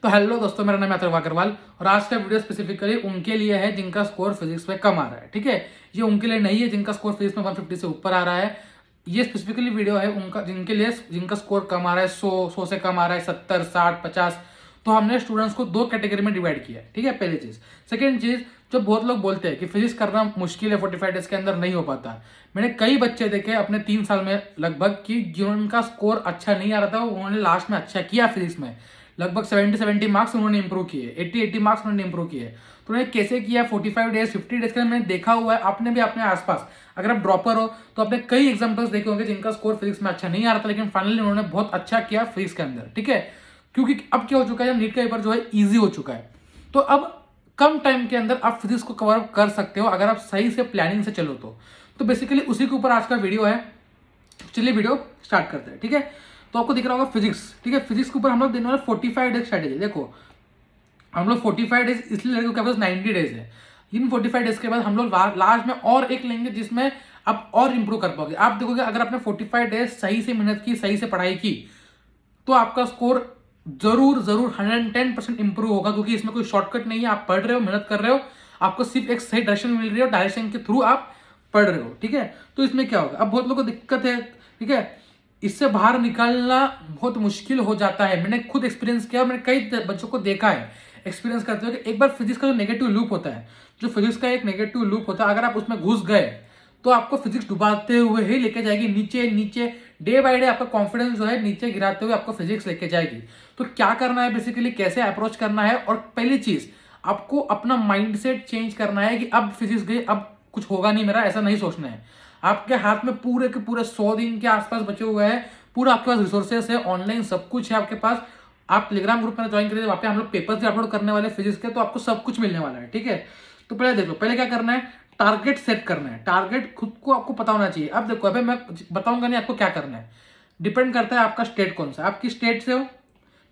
तो हेलो दोस्तों, मेरा नाम है अथर्व अग्रवाल और आज का वीडियो स्पेसिफिकली उनके लिए है जिनका स्कोर फिजिक्स में कम आ रहा है। ठीक है, ये उनके लिए नहीं है जिनका स्कोर फिजिक्स में 150 से ऊपर आ रहा है। ये स्पेसिफिकली वीडियो है उनका जिनके लिए जिनका स्कोर कम आ रहा है, 100 से कम आ रहा है, 70, 60, 50। तो हमने स्टूडेंट्स को दो कैटेगरी में डिवाइड किया है। ठीक है, पहली चीज। सेकेंड चीज, जो बहुत लोग बोलते हैं कि फिजिक्स करना मुश्किल है, 45 डेज के अंदर नहीं हो पाता। मैंने कई बच्चे देखे अपने 3 साल में लगभग कि जिनका स्कोर अच्छा नहीं आ रहा था उन्होंने लास्ट में अच्छा किया फिजिक्स में। लगभग 70 मार्क्स उन्होंने इंप्रूव किए, 80 मार्क्स उन्होंने इंप्रूव किए। तो उन्होंने कैसे किया? 45 डेज, 50 डेज के अंदर मैंने देखा हुआ है। आपने भी अपने आसपास, अगर आप ड्रॉपर हो तो आपने कई एग्जांपल्स देखे होंगे जिनका स्कोर फिजिक्स में अच्छा नहीं आ रहा था, लेकिन फाइनली उन्होंने बहुत अच्छा किया फिजिक्स के अंदर। ठीक है, क्योंकि अब क्या हो चुका है, नीट का पेपर जो है ईजी हो चुका है। तो अब कम टाइम के अंदर आप फिजिक्स को कवर अप कर सकते हो अगर आप सही से प्लानिंग से चलो तो बेसिकली उसी के ऊपर आज का वीडियो है। चलिए वीडियो स्टार्ट करते हैं। ठीक है, तो आपको दिख रहा होगा फिजिक्स। ठीक है, फिजिक्स के ऊपर हम लोग देने वाले 45 डेज स्ट्रैटेजी। देखो, हम लोग 45 डेज इसलिए लगे क्योंकि 90 डेज है। इन 45 डेज के बाद हम लोग लास्ट में और एक लेंगे जिसमें आप और इंप्रूव कर पाओगे। आप देखोगे अगर आपने 45 डेज सही से मेहनत की, सही से पढ़ाई की, तो आपका स्कोर जरूर 110% इंप्रूव होगा, क्योंकि इसमें कोई शॉर्टकट नहीं है। आप पढ़ रहे हो, मेहनत कर रहे हो, आपको सिर्फ एक सही डायरेक्शन मिल रही है, डायरेक्शन के थ्रू आप पढ़ रहे हो। ठीक है, तो इसमें क्या होगा, अब बहुत लोगों को दिक्कत है। ठीक है, इससे बाहर निकलना बहुत मुश्किल हो जाता है। मैंने खुद एक्सपीरियंस किया, मैंने कई बच्चों को देखा है एक्सपीरियंस करते हुए कि एक बार फिजिक्स का जो नेगेटिव लूप होता है, जो फिजिक्स का एक नेगेटिव लूप होता है, अगर आप उसमें घुस गए तो आपको फिजिक्स डुबाते हुए ही लेके जाएगी नीचे नीचे। डे बाय डे आपका कॉन्फिडेंस जो है नीचे गिराते हुए आपको फिजिक्स लेके जाएगी। तो क्या करना है बेसिकली, कैसे अप्रोच करना है, और पहली चीज आपको अपना माइंडसेट चेंज करना है कि अब फिजिक्स गई, अब कुछ होगा नहीं मेरा, ऐसा नहीं सोचना है। आपके हाथ में पूरे के पूरे 100 दिन के आसपास बचे हुए हैं, पूरा आपके पास रिसोर्सेस है, ऑनलाइन सब कुछ है आपके पास। आप टेलीग्राम ग्रुप में ज्वाइन करिए, वहाँ पे हम लोग पेपर्स भी अपलोड करने वाले फिजिक्स के, तो आपको सब कुछ मिलने वाला है। ठीक है, तो पहले देख लो, पहले क्या करना है, टारगेट सेट करना है। टारगेट खुद को आपको पता होना चाहिए। अब देखो, अभी मैं बताऊंगा नहीं आपको क्या करना है, डिपेंड करता है आपका स्टेट कौन सा, आपकी स्टेट से हो।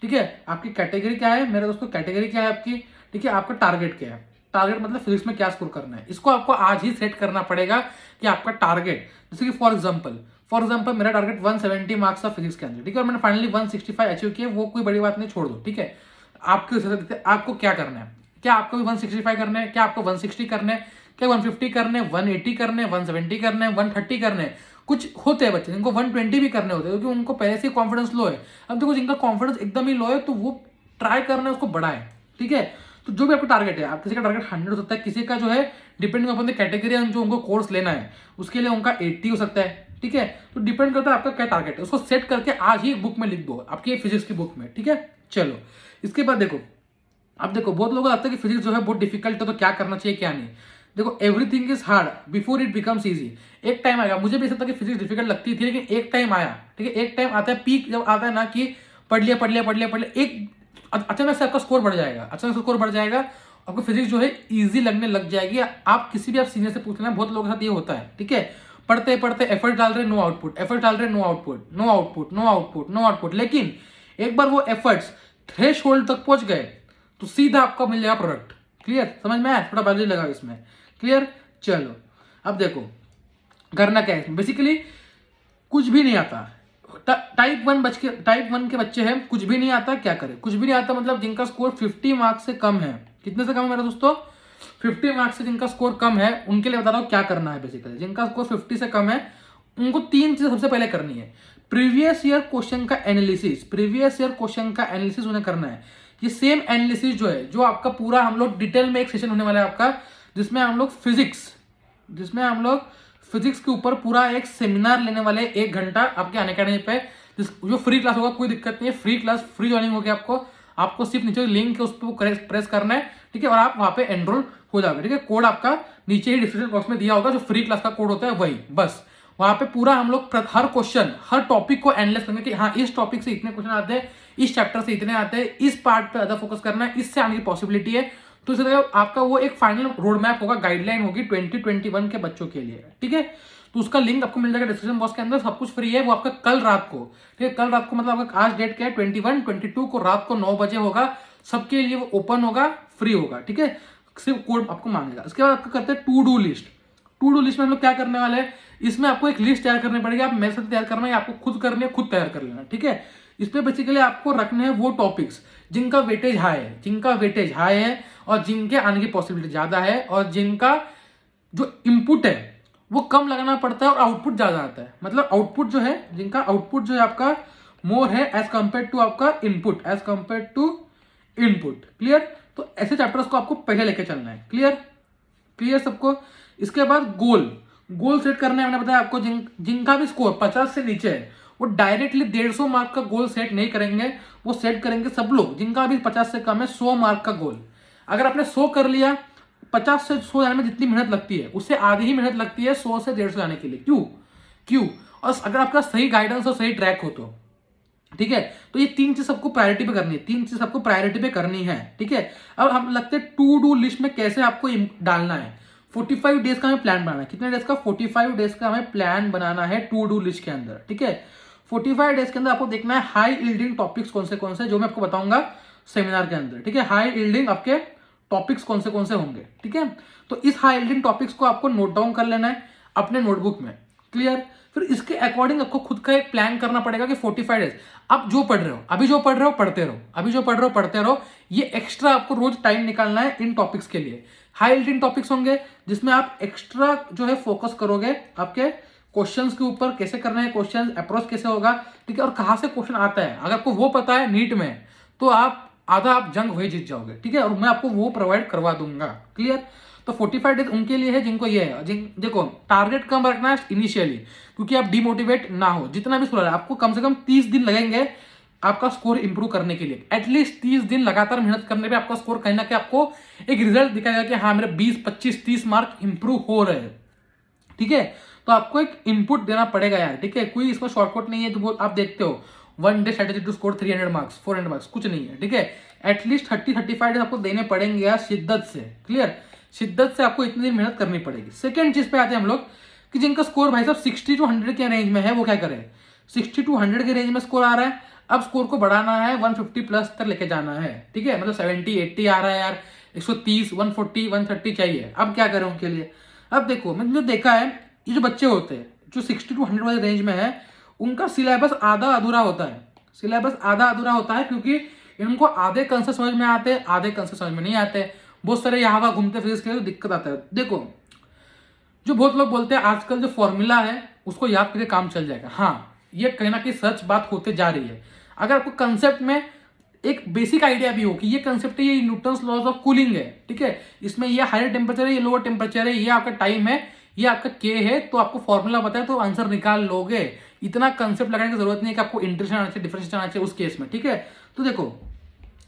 ठीक है, आपकी कैटेगरी क्या है मेरे दोस्तों, कैटेगरी क्या है आपकी। ठीक है, आपका टारगेट क्या है, टारगेट मतलब फिजिक्स में क्या स्कोर करना है, इसको आपको आज ही सेट करना पड़ेगा कि आपका टारगेट। जैसे कि फॉर एग्जांपल मेरा टारगेट 170 मार्क्स था फिजिक्स के अंदर। ठीक है, और मैंने फाइनली 165 अचीव किया, वो कोई बड़ी बात नहीं, छोड़ दो। ठीक है, आपके आपको क्या करना है, क्या आपको भी 165 करना है, क्या आपको 160 करना है, क्या 150 करने, 180 करने, 170 करने, 130 करने। कुछ होते हैं बच्चे जिनको 120 भी करने होते हैं, क्योंकि उनको पहले से कॉन्फिडेंस लो है। अब देखो, जिनका कॉन्फिडेंस एकदम ही लो है तो वो ट्राई करना है उसको बढ़ाए। ठीक है, तो जो भी आपका टारगेट है, आप किसी का टारगेट 100 हो सकता है, किसी का जो है डिपेंडिंग अपॉन द कैटेगरी जो उनको कोर्स लेना है उसके लिए उनका 80 हो सकता है। ठीक है, तो डिपेंड करता है आपका क्या टारगेट है, उसको सेट करके आज ही बुक में लिख दो, आपकी फिजिक्स की बुक में। ठीक है, चलो इसके बाद देखो, अब देखो बहुत लोगों को लगता है कि फिजिक्स जो है बहुत डिफिकल्ट है, तो क्या करना चाहिए क्या नहीं। देखो, everything is hard before it becomes easy. एक टाइम आएगा, मुझे भी ऐसा था कि फिजिक्स डिफिकल्ट लगती थी, लेकिन एक टाइम आया। ठीक है, एक टाइम आता है, पीक जब आता है ना कि पढ़ लिया, एक अचानक से आपका स्कोर बढ़ जाएगा, आपको फिजिक्स जो है इजी लगने लग जाएगी। आप किसी भी आप सीनियर से पूछ लेना, बहुत लोगों के साथ ये होता है। ठीक है, पढ़ते पढ़ते एफर्ट डाल रहे, नो आउटपुट, एफर्ट डाल रहे, no output, no output, no output, no output. लेकिन एक बार वो एफर्ट्स थ्रेश होल्ड तक पहुंच गए तो सीधा आपको मिल जाएगा प्रोडक्ट। क्लियर, समझ में आया? थोड़ा बायोलॉजी लगा इसमें। क्लियर, चलो अब देखो करना क्या है। बेसिकली कुछ भी नहीं आता, टाइप 1 के बच्चे हैं, कुछ भी नहीं आता, क्या करें? कुछ भी नहीं आता मतलब जिनका स्कोर 50 मार्क्स से कम है। कितने से कम है मेरे दोस्तों? 50 मार्क्स से जिनका स्कोर कम है उनके लिए बता रहा हूं क्या करना है। बेसिकली जिनका स्कोर 50 से कम है उनको 3 चीजें सबसे पहले करनी है। प्रीवियस ईयर क्वेश्चन का एनालिसिस उन्हें करना है। ये सेम एनालिसिस जो है, जो आपका पूरा हम लोग डिटेल में एक सेशन होने वाला है आपका, जिसमें हम लोग फिजिक्स के ऊपर पूरा एक सेमिनार लेने वाले, 1 घंटा आपके अनअकैडमी पे, जो फ्री क्लास होगा, कोई दिक्कत नहीं है, फ्री क्लास, फ्री ज्वाइनिंग होगी आपको सिर्फ नीचे लिंक है उस पर प्रेस करना है। ठीक है, और आप वहां पे एनरोल हो जाओगे। ठीक है, कोड आपका नीचे ही डिस्क्रिप्शन बॉक्स में दिया होगा, जो फ्री क्लास का कोड होता है वही, बस वहां पे पूरा हम लोग हर क्वेश्चन, हर टॉपिक को एनालाइज करेंगे कि हाँ इस टॉपिक से इतने क्वेश्चन आते हैं, इस चैप्टर से इतने आते हैं, इस पार्ट पे ज्यादा फोकस करना है, इससे आने की पॉसिबिलिटी है। तो इसलिए आपका वो एक फाइनल रोड मैप होगा, गाइडलाइन होगी 2021 के बच्चों के लिए। ठीक है, तो उसका लिंक आपको मिल जाएगा डिस्क्रिप्शन बॉक्स के अंदर, सब कुछ फ्री है। वो आपका कल रात को, ठीक है, कल रात को मतलब आपका आज डेट क्या है, 22 को रात को 9 बजे होगा। सबके लिए वो ओपन होगा, फ्री होगा। ठीक है, सिर्फ कोड आपको मांगेगा। इसके बाद आपको करते हैं टू डू लिस्ट में हम लोग क्या करने वाले हैं, इसमें आपको एक लिस्ट तैयार करनी पड़ेगी। आप मेरे साथ तैयार करना है, आपको खुद करनी है, खुद तैयार कर लेना। ठीक है, इस पे बेसिकली आपको रखने हैं वो टॉपिक्स जिनका वेटेज हाई है और जिनके आने की पॉसिबिलिटी ज़्यादा है और जिनका जो इनपुट है वो कम लगाना पड़ता है और आउटपुट ज़्यादा आता है। मतलब आउटपुट जो है, जिनका आउटपुट जो है आपका मोर है एज कंपेयर टू आपका input, as compare to input. Clear? तो ऐसे चैप्टर्स को आपको पहले लेके चलना है। क्लियर सबको? इसके बाद गोल सेट करना है। मैंने बताया आपको जिनका भी स्कोर 50 से नीचे है वो डायरेक्टली 150 मार्क का गोल सेट नहीं करेंगे, वो सेट करेंगे सब लोग जिनका भी 50 से कम है 100 मार्क का गोल। अगर आपने 100 कर लिया, 50 से 100 जाने में जितनी मेहनत लगती है उससे आधी ही मेहनत लगती है 100 से 150 जाने के लिए। क्यों? और अगर आपका सही गाइडेंस और सही ट्रैक हो तो ठीक है। तो ये 3 चीज सबको प्रायोरिटी पे करनी है। ठीक है। अब हम लगते हैं टू डू लिस्ट में कैसे आपको डालना है। 45 डेज का हमें प्लान बनाना है। कितने डेज का? 45 डेज का हमें प्लान बनाना है टू डू लिस्ट के अंदर। ठीक है। 45 डेज के अंदर आपको देखना है हाई यील्डिंग टॉपिक्स कौन से जो मैं आपको बताऊंगा सेमिनार के अंदर। ठीक है। हाई यील्डिंग आपके टॉपिक्स कौन से होंगे। ठीक है। तो इस हाई यील्डिंग टॉपिक्स को आपको नोट डाउन कर लेना है अपने नोटबुक में। क्लियर? फिर इसके अकॉर्डिंग आपको खुद का एक प्लान करना पड़ेगा कि 45 डेज आप जो पढ़ रहे हो, अभी जो पढ़ रहे हो पढ़ते रहो। ये एक्स्ट्रा आपको रोज टाइम निकालना है इन टॉपिक्स के लिए। हाई यील्डिंग टॉपिक्स होंगे जिसमें आप एक्स्ट्रा जो है फोकस करोगे आपके क्वेश्चंस के ऊपर, कैसे करना है क्वेश्चन, अप्रोच कैसे होगा। ठीक है। और कहां से क्वेश्चन आता है, अगर आपको वो पता है नीट में तो आप जंग वही जीत जाओगे। ठीक है। और मैं आपको वो प्रोवाइड करवा दूंगा। क्लियर? तो 45 डेज उनके लिए है जिनको ये है। देखो टारगेट कम रखना है इनिशियली, क्योंकि आप डिमोटिवेट ना हो। जितना भी स्कोर है आपको कम से कम 30 दिन लगेंगे आपका स्कोर इंप्रूव करने के लिए। एटलीस्ट 30 दिन लगातार मेहनत करने पे आपका स्कोर कहीं ना कहीं आपको एक रिजल्ट दिखाएगा कि हाँ मेरे 20, 25, 30 मार्क इंप्रूव हो रहे हैं। ठीक है। तो आपको एक इनपुट देना पड़ेगा यार। ठीक है। कोई इसको शॉर्टकट नहीं है। तो आप देखते हो 1 day strategy to score 300 marks, 400 marks, कुछ नहीं है। ठीक है। एटलीस्ट 30-35 डेज आपको देने पड़ेंगे यार शिद्दत से। क्लियर? शिद्दत से आपको इतनी देर मेहनत करनी पड़ेगी। सेकंड चीज पे आते हैं हम लोग कि जिनका स्कोर भाई साहब 60 to 100 के रेंज में है वो क्या करें। 60 to 100 के रेंज में स्कोर आ रहा है, अब स्कोर को बढ़ाना है 150 प्लस तक लेके जाना है। ठीक है। मतलब 70, 80 आ रहा है यार, 130, 140, 130 चाहिए। अब क्या करें उनके लिए? अब देखो मैंने जो देखा है, ये जो बच्चे होते हैं जो 60 to 100 वाले रेंज में है उनका सिलेबस आधा अधूरा होता है। क्योंकि इनको आधे कंसेप्ट समझ में आते, आधे कंसेप्ट समझ में नहीं आते। बहुत सारे यहाँ वहाँ घूमते फिर इसके लिए तो दिक्कत आता है। देखो जो बहुत लोग बोलते हैं आजकल जो फॉर्मूला है उसको याद करके काम चल जाएगा। हाँ, ये कहीं ना कहीं सच बात होते जा रही है। अगर आपको कंसेप्ट में एक बेसिक आइडिया भी हो कि ये कंसेप्ट है, ये न्यूटन्स लॉज ऑफ कूलिंग है। ठीक है। इसमें ये हायर टेम्परेचर है, ये लोअर टेम्परेचर है, ये आपका टाइम है, ये आपका के है, तो आपको फॉर्मूला पता है तो आंसर निकाल लोगे। इतना कंसेप्ट लगाने की जरूरत नहीं है कि आपको इंटीग्रेशन आना चाहिए, डिफरेंशिएशन आना चाहिए उस केस में। ठीक है। तो देखो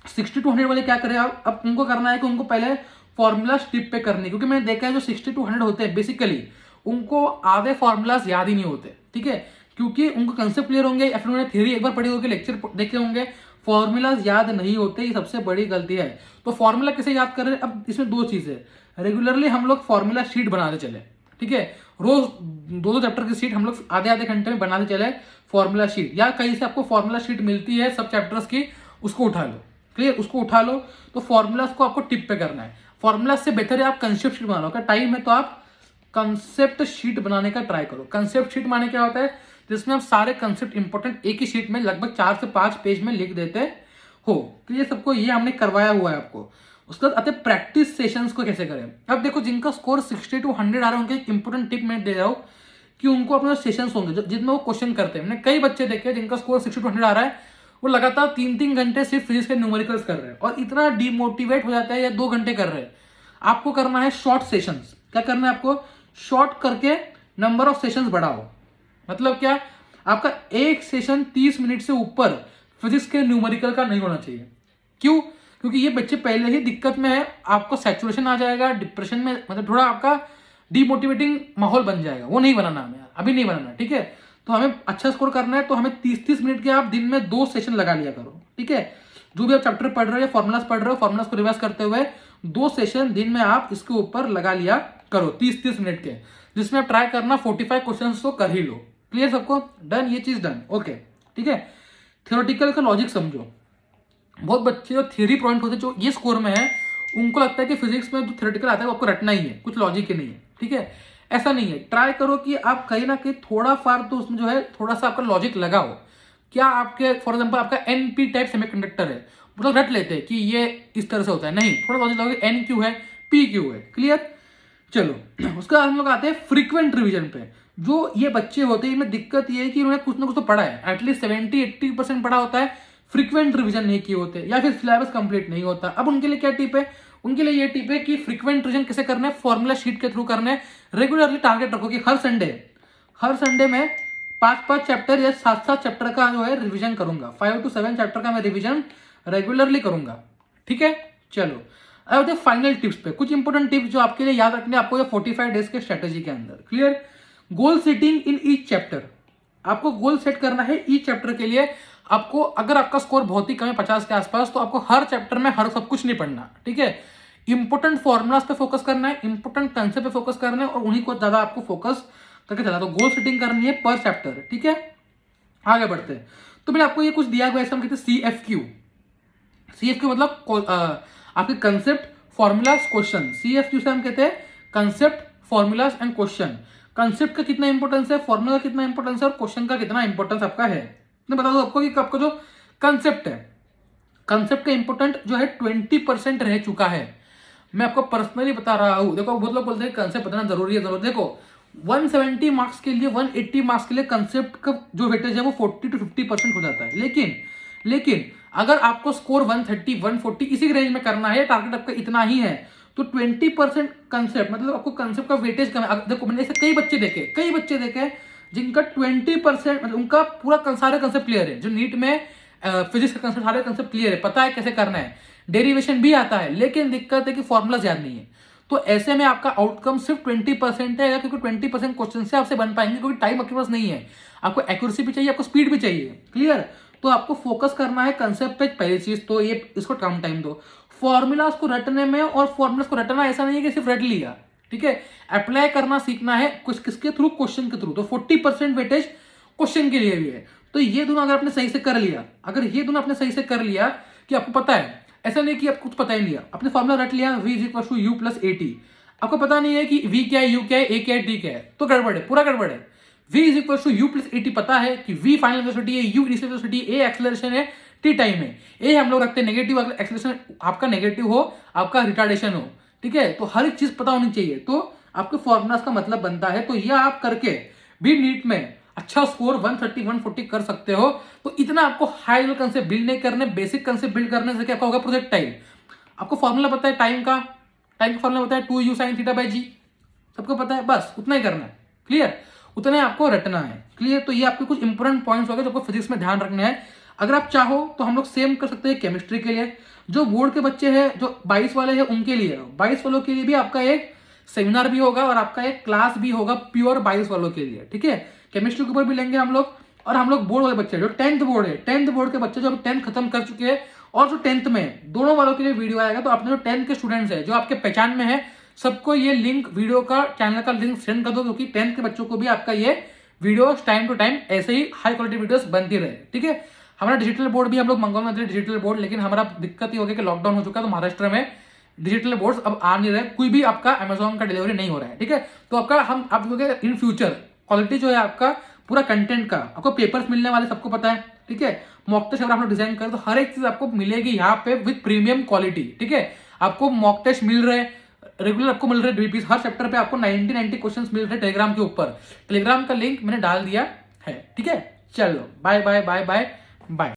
60 to 100 वाले क्या करें आप, अब उनको करना है कि उनको पहले फॉर्मूला स्टिप पे करनी है। क्योंकि मैंने देखा है जो 60 to 100 होते हैं बेसिकली उनको आधे फॉर्मूलाज याद ही नहीं होते। ठीक है। क्योंकि उनको कंसेप्ट क्लियर होंगे या फिर उन्होंने थ्योरी एक बार पढ़ी होगी, लेक्चर देखे होंगे, फॉर्मूलाज याद नहीं होते। ये सबसे बड़ी गलती है। तो फॉर्मूला कैसे याद कर रहे हैं? अब इसमें दो चीज है। रेगुलरली हम लोग फॉर्मूला शीट बनाते चले। ठीक है। रोज 2-2 चैप्टर की शीट हम लोग आधे घंटे में बनाते चले फॉर्मूला शीट, या कहीं से आपको फॉर्मूला शीट मिलती है सब चैप्टर्स की, उसको उठा लो। क्लियर? उसको उठा लो। तो फॉर्मूलाज को आपको टिप पे करना है। फॉर्मूला से बेहतर है आप कंसेप्ट शीट बना लो। अगर टाइम है तो आप कंसेप्ट शीट बनाने का ट्राई करो। कंसेप्ट शीट माने क्या होता है? जिसमें आप सारे कंसेप्ट इंपॉर्टेंट एक ही शीट में लगभग 4 से 5 पेज में लिख देते हो। तो ये सबको ये हमने करवाया हुआ है आपको। उसके बाद आते प्रैक्टिस सेशंस को कैसे करें। अब देखो जिनका स्कोर 60 to 100 आ रहा है उनके एक इंपॉर्टेंट टिप मैं दे रहा हूँ कि उनको अपने सेशंस होंगे जिनमें वो क्वेश्चन करते हैं। मैंने कई बच्चे देखे जिनका स्कोर 60 to 100 आ रहा है, वो लगातार 3-3 घंटे सिर्फ फिजिक्स के न्यूमेरिकल्स कर रहे हैं और इतना डिमोटिवेट हो जाता है, या 2 घंटे कर रहे हैं। आपको करना है शॉर्ट सेशंस। क्या करना है आपको? शॉर्ट करके नंबर ऑफ सेशंस बढ़ाओ। मतलब क्या? आपका एक सेशन 30 मिनट से ऊपर फिजिक्स के न्यूमेरिकल का नहीं होना चाहिए। क्यों? क्योंकि ये बच्चे पहले ही दिक्कत में है, आपको सैचुरेशन आ जाएगा, डिप्रेशन में, मतलब थोड़ा आपका डिमोटिवेटिंग माहौल बन जाएगा। वो नहीं बनाना हमें यार, अभी नहीं बनाना। ठीक है। तो हमें अच्छा स्कोर करना है तो हमें 30-30 मिनट के आप दिन में 2 सेशन लगा लिया करो। ठीक है। जो भी आप चैप्टर पढ़ रहे हो या फॉर्मुलाज पढ़ रहे हो, फॉर्मुलाज को रिवाइज करते हुए 2 सेशन दिन में आप इसके ऊपर लगा लिया करो 30-30 मिनट के, जिसमें आप ट्राई करना 45 क्वेश्चन तो कर ही लो। क्लियर सबको? डन? ये चीज डन। ओके। ठीक है। थ्योरेटिकल का लॉजिक समझो। बहुत बच्चे जो थ्योरी पॉइंट होते हैं जो ये स्कोर में है, उनको लगता है कि फिजिक्स में जो थ्योरेटिकल आता है वो आपको रटना ही है, कुछ लॉजिक ही नहीं है। ठीक है। ऐसा नहीं है। ट्राई करो कि आप कहीं ना कहीं थोड़ा फार तो उसमें जो है थोड़ा सा आपका लॉजिक लगाओ। क्या आपके फॉर एग्जाम्पल आपका NP टाइप सेमीकंडक्टर है, मतलब रट लेते हैं कि ये इस तरह से होता है, नहीं, थोड़ा लॉजिक लगाओगे N क्यू है, P क्यू है। क्लियर? चलो उसके बाद हम लोग आते हैं फ्रीक्वेंट रिवीजन पे। जो ये बच्चे होते हैं इनमें दिक्कत ये है कि उन्होंने कुछ ना कुछ तो पढ़ा है, एटलीस्ट 70-80% पढ़ा होता है, फ्रीक्वेंट रिवीजन नहीं किए होते या फिर सिलेबस कंप्लीट नहीं होता। अब उनके लिए क्या टिप है? उनके लिए ये टिप है कि फ्रीक्वेंट रिवीजन कैसे करना है, फॉर्मूला शीट के थ्रू करना है। रेगुलरली टारगेट रखो कि हर संडे में 5-5 चैप्टर या 7-7 चैप्टर का जो है रिवीजन करूंगा, 5 to 7 चैप्टर का मैं रिवीजन रेगुलरली करूंगा। ठीक है, चलो अब फाइनल टिप्स पे कुछ इंपॉर्टेंट टिप्स जो आपके लिए याद रखने आपको ये 45 डेज के स्ट्रेटेजी के अंदर। Clear? Goal setting in each chapter, आपको गोल सेट करना है ईच चैप्टर के लिए। आपको अगर आपका स्कोर बहुत ही कम है 50 के आसपास, तो आपको हर चैप्टर में हर सब कुछ नहीं पढ़ना। ठीक है, इंपॉर्टेंट फॉर्मुलाज पे फोकस करना है, इंपॉर्टेंट कंसेप्ट पे फोकस करना है और उन्हीं को ज्यादा आपको फोकस करके चलना। तो गोल सेटिंग करनी है पर चैप्टर। ठीक है, आगे बढ़ते हैं। तो मैंने आपको ये कुछ दिया हुआ है, हम कहते हैं CFQ मतलब आपके कंसेप्ट फॉर्मुलाज क्वेश्चन। CFQ से हम कहते हैं concept formulas and question. Concept का कितना इंपॉर्टेंस है, फॉर्मूला का कितना इंपॉर्टेंस है और क्वेश्चन का कितना इंपॉर्टेंस आपका है। मैं बता दूं आपको कि आपका जो कंसेप्ट है, कंसेप्ट का इंपॉर्टेंट जो है 20% रह चुका है। मैं आपको पर्सनली बता रहा हूं। देखो बहुत लोग बोलते हैं कंसेप्ट बताना जरूरी है, जरूर देखो 170 मार्क्स के लिए 180 मार्क्स के लिए कंसेप्ट का जो वेटेज है वो 40 to 50% हो जाता है। लेकिन अगर आपको स्कोर 130 140 इसी रेंज में करना है, टारगेट आपका इतना ही है, तो 20% कंसेप्ट मतलब आपको कंसेप्ट का वेटेज कम है। देखो मैंने ऐसे कई बच्चे देखे जिनका 20% मतलब उनका पूरा सारे कंसेप्ट क्लियर है। जो नीट में फिजिक्स का कंसेप्ट सारे कंसेप्ट क्लियर है, पता है कैसे करना है, डेरिवेशन भी आता है, लेकिन दिक्कत है कि फॉर्मुला याद नहीं है। तो ऐसे में आपका आउटकम सिर्फ 20% है, क्योंकि 20% क्वेश्चन से आपसे बन पाएंगे, क्योंकि टाइम आपके पास नहीं है। आपको एक्यूरेसी भी चाहिए, आपको स्पीड भी चाहिए। क्लियर? तो आपको फोकस करना है कंसेप्ट पे। पहली चीज तो ये, इसको कम टाइम दो फॉर्मूलाज को रटने में। और फॉर्मूलाज को रटना ऐसा नहीं है कि सिर्फ रट लिया, ठीक है, अप्लाई करना सीखना है कुछ किसके थ्रू, क्वेश्चन के थ्रू। तो 40% वेटेज क्वेश्चन के लिए भी है। तो ये दोनों अगर आपने सही से कर लिया, कि आपको पता है, ऐसा नहीं कि आप कुछ पता ही नहीं लिया, आपने फॉर्मूला रट लिया v = u + at, आपको पता नहीं है कि v क्या है, u क्या है, a क्या है, t क्या है, तो गड़बड़ है, पूरा गड़बड़ है। v = u + at पता है कि v फाइनल वेलोसिटी है, u initial velocity, a acceleration है, t टाइम है। a हम लोग रखते हैं नेगेटिव, अगर एक्सेलरेशन आपका नेगेटिव हो, आपका रिटार्डेशन हो, ठीक है, तो हर एक चीज पता होनी चाहिए। तो आपके फॉर्मुलाज का मतलब बनता है। तो यह आप करके भी नीट में अच्छा स्कोर 130 140 कर सकते हो। तो इतना आपको हाई लेवल कंसेप्ट बिल्ड नहीं करने, बेसिक कंसेप्ट बिल्ड करने से क्या होगा, प्रोजेक्टाइल। आपको फॉर्मूला पता है टाइम का फॉर्मूला पता है 2u sin θ/g, सबको पता है, बस उतना ही करना है। क्लियर? उतना ही आपको रटना है। क्लियर? तो ये आपके कुछ इंपॉर्टेंट पॉइंट्स हो गए जो आपको फिजिक्स में ध्यान रखना है। अगर आप चाहो तो हम लोग सेम कर सकते हैं केमिस्ट्री के लिए। जो बोर्ड के बच्चे हैं, जो 22 वाले हैं, उनके लिए 22 वालों के लिए भी आपका एक सेमिनार भी होगा और आपका एक क्लास भी होगा प्योर 22 वालों के लिए। ठीक है, केमिस्ट्री के ऊपर भी लेंगे हम लोग। और हम लोग बोर्ड वाले बच्चे जो 10th बोर्ड है, 10th बोर्ड के बच्चे जो 10th खत्म कर चुके हैं और जो 10th में, दोनों वालों के लिए वीडियो आएगा। तो अपने जो 10th के स्टूडेंट्स है, जो आपके पहचान में है, सबको ये लिंक, वीडियो का चैनल का लिंक सेंड कर दो, क्योंकि 10th के बच्चों को भी आपका ये वीडियो टाइम टू टाइम ऐसे ही हाई क्वालिटी वीडियोस बनती रहे। ठीक है, हमारा डिजिटल बोर्ड भी हम लोग मंगवाना थे, डिजिटल बोर्ड, लेकिन हमारा दिक्कत ये हो गया कि लॉकडाउन हो चुका है, तो महाराष्ट्र में डिजिटल बोर्ड्स अब आ नहीं रहे, कोई भी आपका अमेजोन का डिलीवरी नहीं हो रहा है। ठीक है, तो आपका हम आप लोग इन फ्यूचर क्वालिटी जो है आपका पूरा कंटेंट का, आपको पेपर्स मिलने वाले, सबको पता है। ठीक है, मॉक टेस्ट अगर आप लोग डिजाइन करें तो हर एक चीज आपको मिलेगी यहाँ पे विद प्रीमियम क्वालिटी। ठीक है, आपको मॉक टेस्ट मिल रहे, रेगुलर आपको मिल रहे डीपीस, हर चैप्टर पे आपको 90 क्वेश्चंस मिल रहे टेलीग्राम के ऊपर। टेलीग्राम का लिंक मैंने डाल दिया है। ठीक है, चलो bye bye bye bye bye.